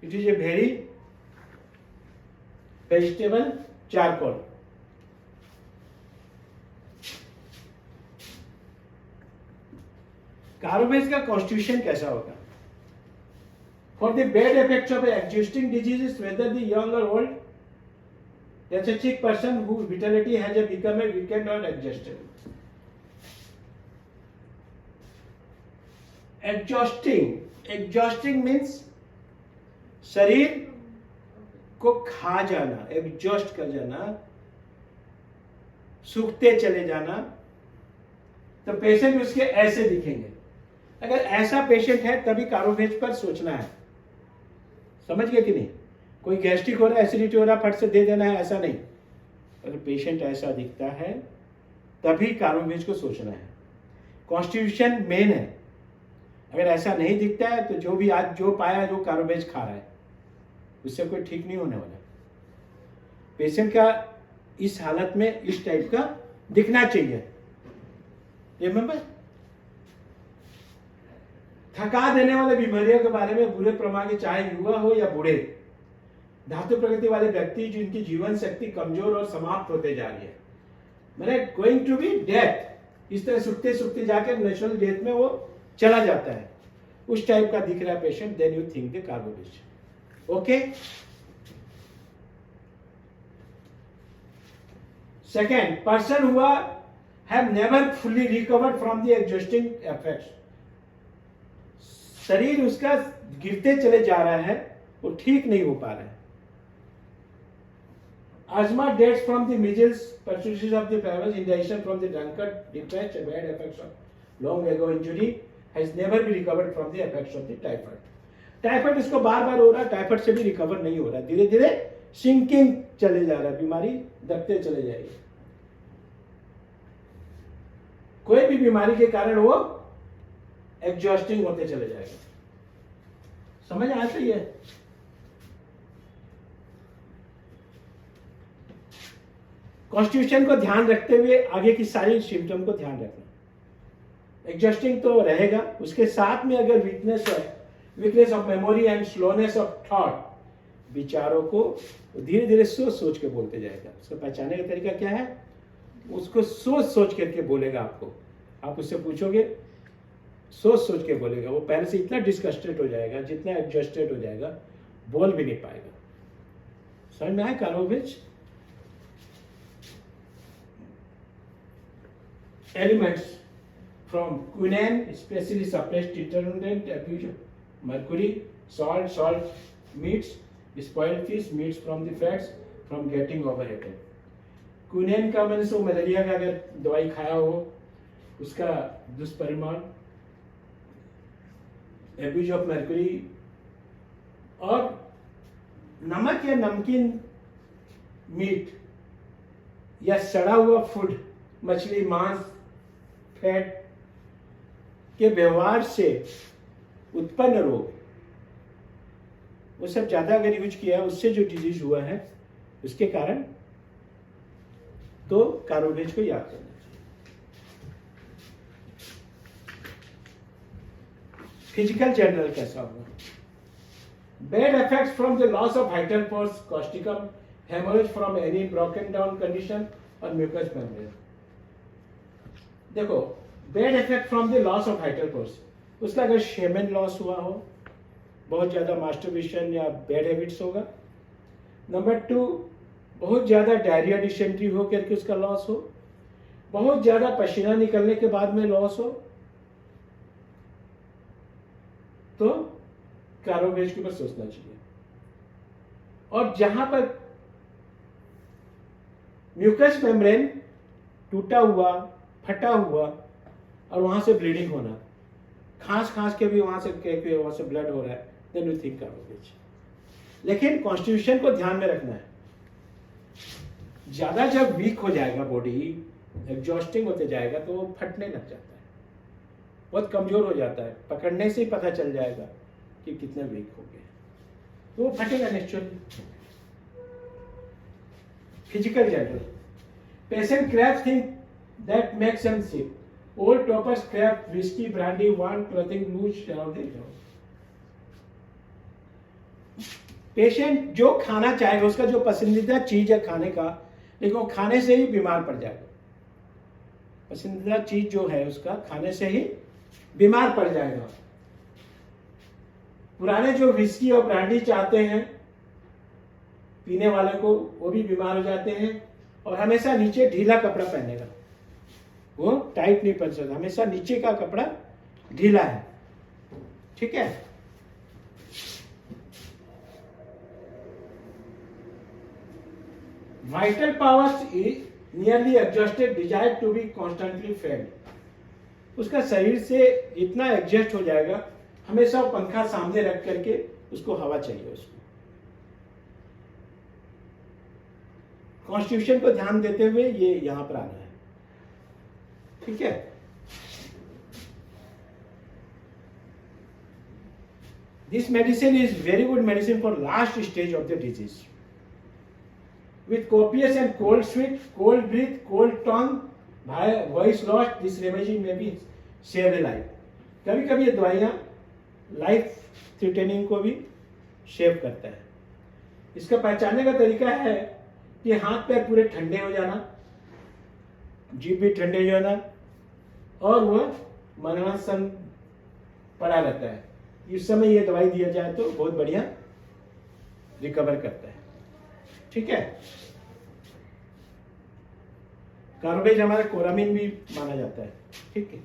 It is a very vegetable charcoal. Carbo veg का constitution कैसा होगा? For the bad effects of existing diseases, whether the young or old, that's a sick person whose vitality has become a weakened or exhausted. Exhausting means शरीर को खा जाना, exhaust कर जाना, सूखते चले जाना, तो पेशेंट उसके ऐसे दिखेंगे. अगर ऐसा पेशेंट है तभी कार्बोवेज पर सोचना है. समझ गए कि नहीं? कोई गैस्ट्रिक हो रहा है, एसिडिटी हो रहा है, फट से दे देना है, ऐसा नहीं. अगर पेशेंट ऐसा दिखता है तभी कार्बोवेज को सोचना है. कॉन्स्टिट्यूशन मेन है. अगर ऐसा नहीं दिखता है तो जो भी आज जो पाया जो कार्बोवेज खा रहा है उससे कोई ठीक नहीं होने वाला. पेशेंट का इस हालत में इस टाइप का दिखना चाहिए. रिमेंबर, थका देने वाले बीमारियों के बारे में बुरे प्रमाण के, चाहे युवा हो या बूढ़े, धातु प्रकृति वाले व्यक्ति जिनकी जीवन शक्ति कमजोर और समाप्त होते जा रही है, मैंने गोइंग टू बी डेथ, इस तरह सूखते सूखते जाकर नेचुरल डेथ में वो चला जाता है, उस टाइप का दिख रहा है patient, then you think the carbo veg. Okay. Second, person हुआ have never fully recovered from the existing effects. शरीर उसका गिरते चले जा रहा है, वो ठीक नहीं हो पा रहा है. Asthma dates from the measles, pertussis of the fevers, indigestion from the drunkard, depressed, bad effects of long ago injury, has never been recovered from the effects of the typhoid. Typhoid इसको बार बार हो रहा है, typhoid से भी recover नहीं हो रहा है, धीरे धीरे सिंकिंग चले जा रहा है, बीमारी दबते चले जाएगी. कोई भी बीमारी के कारण वो एग्जॉस्टिंग होते चले जाएगा. समझ आ रही है? कॉन्स्टिट्यूशन को ध्यान रखते हुए आगे की सारी सिम्टम को ध्यान रखना. एग्जॉस्टिंग तो रहेगा, उसके साथ में अगर weakness of memory and slowness of thought, विचारों को धीरे धीरे सोच सोच के बोलते जाएगा. उसको पहचानने का तरीका क्या है? उसको सोच सोच करके बोलेगा. आपको, आप उससे पूछोगे, सोच सोच के बोलेगा. वो पहले से इतना डिस्कस्टेड हो जाएगा, जितना एडजस्टेड हो जाएगा, बोल भी नहीं पाएगा. समझ में आया carbo veg? Elements from quinine specially suppressed determinant abuse mercury, salt meats, spoiled fish, meats from the fats from getting overheated. Quinine का मैंने सो मलेरिया का अगर दवाई खाया हो उसका दुष्परिणाम, एब्यूज ऑफ मर्क्यूरी, और नमक या नमकीन मीट या सड़ा हुआ फूड, मछली, मांस, फैट के व्यवहार से उत्पन्न रोग, वो सब ज्यादा अगर यूज किया, उससे जो डिजीज हुआ है उसके कारण, तो कार्बोवेज को याद करना चाहिए. फिजिकल जनरल कैसा होगा? Bad effects from the loss of vital force, Causticum, haemorrhage from any broken down condition और म्यूकस मेम्ब्रेन. देखो, bad effect from the loss of vital force, उसका अगर शेमन लॉस हुआ हो, बहुत ज्यादा मास्टरबेशन या बैड हैबिट्स होगा. नंबर 2, बहुत ज्यादा डायरिया, डिसेंट्री हो करके उसका लॉस हो, बहुत ज्यादा पसीना निकलने के बाद में लॉस हो, तो कार्बोवेज के ऊपर सोचना चाहिए. और जहां पर म्यूकस मेम्ब्रेन टूटा हुआ, फटा हुआ और वहां से ब्लीडिंग होना, खांस के भी वहां से ब्लड हो रहा है, देन यू थिंक कार्बोवेज. लेकिन कॉन्स्टिट्यूशन को ध्यान में रखना है. ज्यादा जब वीक हो जाएगा बॉडी, एग्जॉस्टिंग होते जाएगा, तो वो फटने लग जाता है, बहुत कमजोर हो जाता है. पकड़ने से ही पता चल जाएगा कि कितने वीक हो गए, तो वो फटेगा naturally. Physical general, patient craves thing that makes him sick. Old toppers, crab, whiskey, brandy, wine, clothing, loose around the house. Patient जो खाना चाहेगा, उसका जो पसंदीदा चीज है खाने का, लेकिन वो खाने से ही बीमार पड़ जाएगा। पसंदीदा चीज जो है उसका खाने से ही बीमार पड़ जाएगा। पुराने जो विस्की और ब्रांडी चाहते हैं पीने वाले को, वो भी बीमार हो जाते हैं। और हमेशा नीचे ढीला कपड़ा पहनेगा, वो टाइट नहीं पहन सकता, हमेशा नीचे का कपड़ा ढीला है, ठीक है। Vital powers is nearly exhausted, desire to be constantly fed. उसका शरीर से इतना एडजस्ट हो जाएगा, हमेशा वो पंखा सामने रख करके उसको हवा चाहिए। उसको कॉन्स्टिट्यूशन को ध्यान देते हुए ये यहां पर आना है, ठीक है। This medicine is very good medicine for last stage of the disease. With copious and cold sweat, cold breath, cold tongue, voice lost, this remedy may be save a life. कभी कभी ये दवाइयाँ लाइफ थ्रेटनिंग को भी save करता है। इसका पहचानने का तरीका है कि हाथ पैर पूरे ठंडे हो जाना, जीभ भी ठंडे हो जाना, और वह मरणासन पड़ा रहता है। इस समय ये दवाई दिया जाए तो बहुत बढ़िया रिकवर करता है, ठीक है। कार्बेज हमारा कोरामिन भी माना जाता है, ठीक है।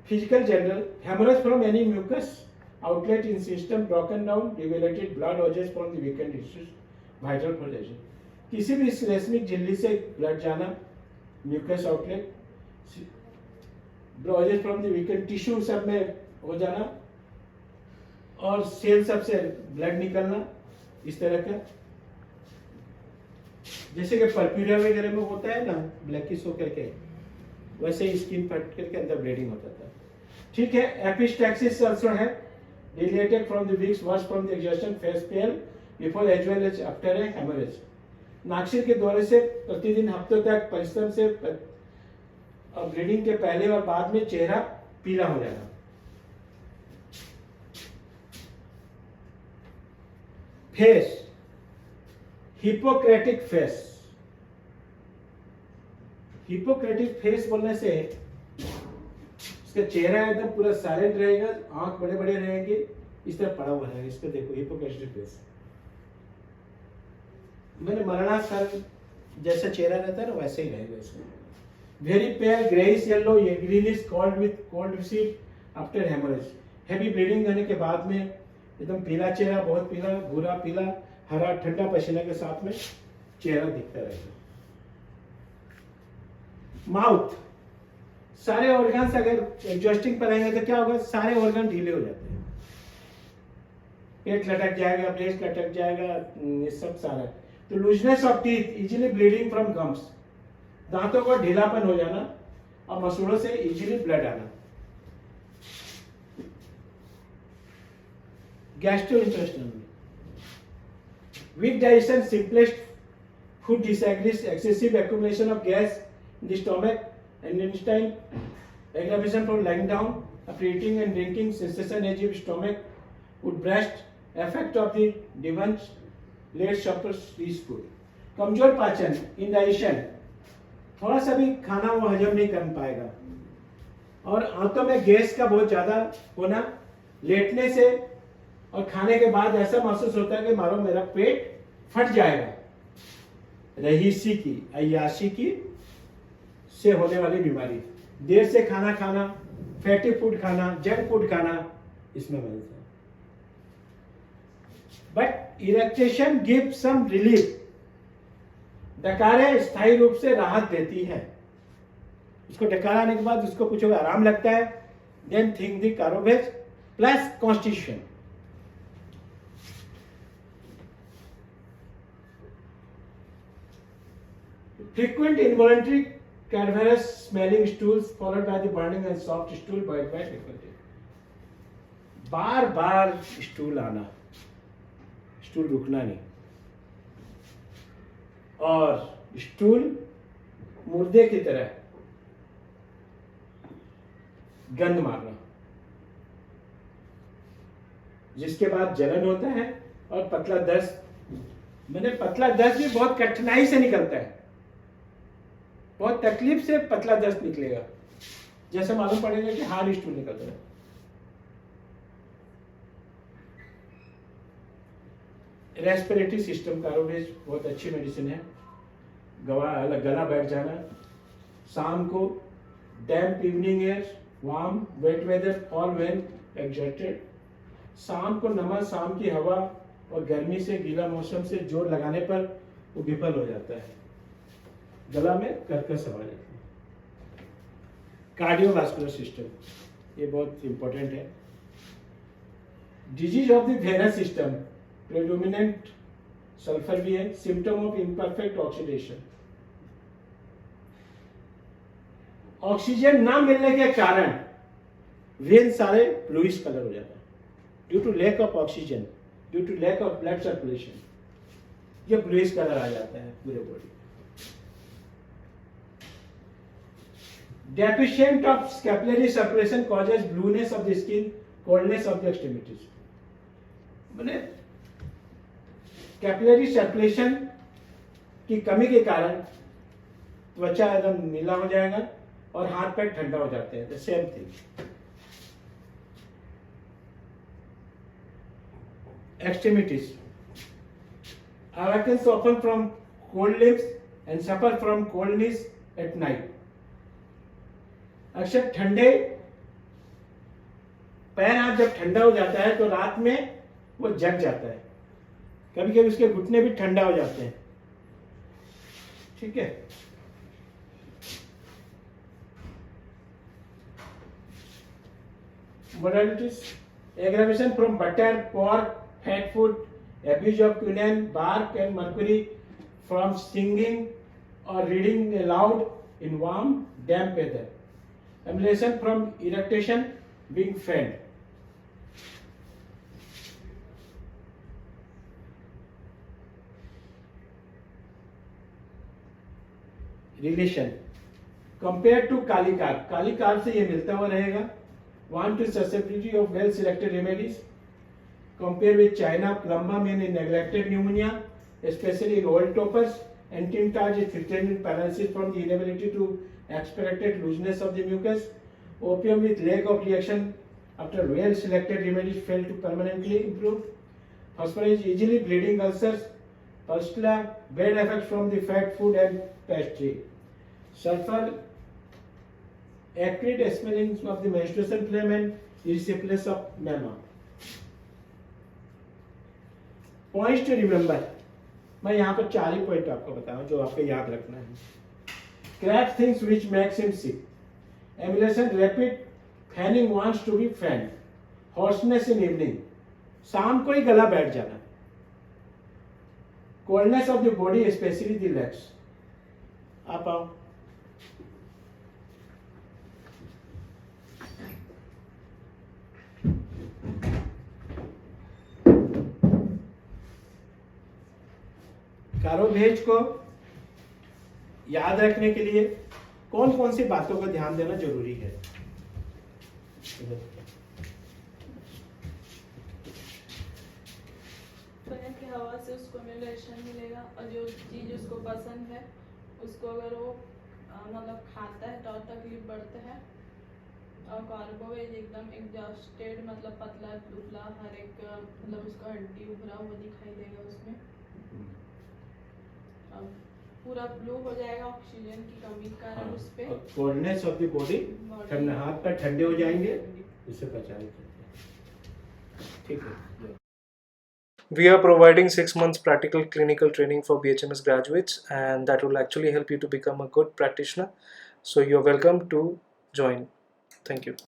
Physical general, haemorrhage from any mucous outlet in system, broken down, dilated blood oozes from the weakened tissues, vital projection. किसी भी रेशमिक झिल्ली से ब्लड जाना, mucous outlet, oozes from the weakened tissue सब में हो जाना, और सेल सब से ब्लड निकलना, इस तरह का। जैसे कि पर्प्यूरिया वगैरह में होता है ना, ब्लैकिश होकर के, वैसे ही स्किन फट करके अंदर ब्लीडिंग होता था, ठीक है। एपिस्टैक्सिस आल्सो है, dilated from the weeks, worse from the exhaustion, face pale before as well as after a haemorrhage. नाक्षिक के दौरे से प्रतिदिन हफ्तों तक परिश्रम से और ब्लीडिंग के पहले और बाद में चेहरा पीला हो जाना। Face, hippocratic face. Hippocratic face बोलने से इसका चेहरा एकदम पूरा साइलेंट रहेगा, आंख बड़े बड़े रहेंगे, इस तरह पड़ा हुआ है। इसको देखो, हिपोक्रेटिक फेस मैंने मरणासन जैसा चेहरा रहता है ना, वैसे ही रहेगा इसमें। वेरी पेल ग्रेइश येलो, ये green is called with cold visit after haemorrhage. Heavy bleeding होने के बाद में एकदम पीला चेहरा, बहुत पीला, भूरा पीला, हरा, ठंडा पसीने के साथ में चेहरा दिखता रहेगा। माउथ, सारे ऑर्गन्स अगर एडजस्टिंग पर रहेंगे तो क्या होगा, सारे ऑर्गन ढीले हो जाते हैं। पेट लटक जाएगा, ब्रेस्ट लटक जाएगा, ये सब सारा। तो looseness of teeth, easily bleeding from gums, दांतों का ढीलापन हो जाना और मसूड़ों से इजीली ब्लड आना। Gastrointestinal, weak digestion, simplest food disagrees, excessive accumulation of gas in the stomach and intestine, aggravation from lying down, after eating and drinking, sensation as if stomach would burst, effect of the divans, late suppers, these food. कमजोर पाचन, indigestion, थोड़ा सा भी खाना वो हजम नहीं कर पाएगा, और आंतों में गैस का बहुत ज्यादा होना, लेटने से और खाने के बाद ऐसा महसूस होता है कि मारो मेरा पेट फट जाएगा। रहीसी की, अय्याशी की से होने वाली बीमारी, देर से खाना खाना, फैटी फूड खाना, जंक फूड खाना, इसमें मिलता है। बट इरेक्टेशन गिव सम रिलीफ, डकारे स्थायी रूप से राहत देती है। उसको डकार आने के बाद उसको कुछ आराम लगता है, then think the carbo veg plus constitution. Frequent involuntary cadaverous smelling stools followed by the burning and soft stool by frequently. Bar bar stool आना, स्टूल रुकना नहीं, और स्टूल मुर्दे की तरह गंध मारना, जिसके बाद जलन होता है और पतला दस्त। मैंने पतला दस्त भी बहुत कठिनाई से निकलता है, बहुत तकलीफ से पतला दस्त निकलेगा, जैसे मालूम पड़ेगा कि हार्ड स्टूल निकल रहा है। रेस्पिरेटरी सिस्टम कारोवेज बहुत अच्छी मेडिसिन है। गला बैठ जाना, शाम को damp evening air, warm wet weather, all when exerted. शाम को नमक, शाम की हवा और गर्मी से, गीला मौसम से जोर लगाने पर वो विफल हो जाता है, गला में कर्कश आ जाती है। कार्डियोवास्कुलर सिस्टम ये बहुत इंपॉर्टेंट है। Disease of the venous system, predominant sulphur भी है। Symptom of imperfect oxidation, oxygen ना मिलने के कारण वेन सारे ब्लूइश कलर हो जाता है, due to lack of oxygen, due to lack of blood circulation, ये ब्लूइश कलर आ जाता है पूरे body. Deficient of capillary circulation causes blueness of the skin, coldness of the extremities. मैंने कैपिलरी सर्कुलेशन की कमी के कारण त्वचा एकदम नीला हो जाएगा और हाथ पैर ठंडा हो जाते हैं। The same thing. Extremities, awakens often from cold limbs and suffer from coldness at night। अक्सर ठंडे पैर हाथ जब ठंडा हो जाता है तो रात में वो जग जाता है, कभी कभी उसके घुटने भी ठंडा हो जाते हैं। ठीक है। Modalities: aggravation from butter, pork, fat food, abuse of quinine, bark and mercury, from singing or reading aloud in warm, damp weather. Emulation from irritation, being fed. Relation: compared to Kali carp से ये मिलता हुआ रहेगा। Want to susceptibility of well selected remedies, compare with China plumbum in neglected pneumonia, especially in old toppers. Antimtage is threatened with paralysis from the inability to expected looseness of the mucus. Opium with lack of reaction after well selected remedies fail to permanently improve. Phosphorus easily bleeding ulcers. Pustula, bad effects from the fat food and pastry. Sulfur, acrid smelling of the menstruation phlegm and erysipelas of mamma. Points to remember, मैं यहाँ पर 4 ही point आपको बताऊं जो आपको याद रखना है। Crab things which makes him sick. Emulation, rapid fanning wants to be fanned. Hoarseness in evening, शाम को ही गला बैठ जाना। Coldness of the body, especially the legs. आप आओ। कारोवेज को याद रखने के लिए कौन कौन सी बातों का ध्यान देना जरूरी है? फैन की हवा से उसको मिनरेशन मिलेगा और जो चीज़ उसको पसंद है उसको अगर वो मतलब खाता है तो और तकलीफ बढ़ता है। और कार्बोवेज एकदम एग्जॉस्टेड मतलब पतला दुबला हर एक मतलब उसका हड्डी उभरा हुआ दिखाई देगा उसमें। अब पूरा ब्लू हो जाएगा ऑक्सीजन की कमी के कारण उस पे। कोल्डनेस ऑफ द बॉडी, ठंडा हाथ पैर ठंडे हो जाएंगे, इससे बचाव करते हैं। ठीक है। We are providing 6 months practical clinical training for BHMS graduates, and that will actually help you to become a good practitioner. So you're welcome to join. Thank you.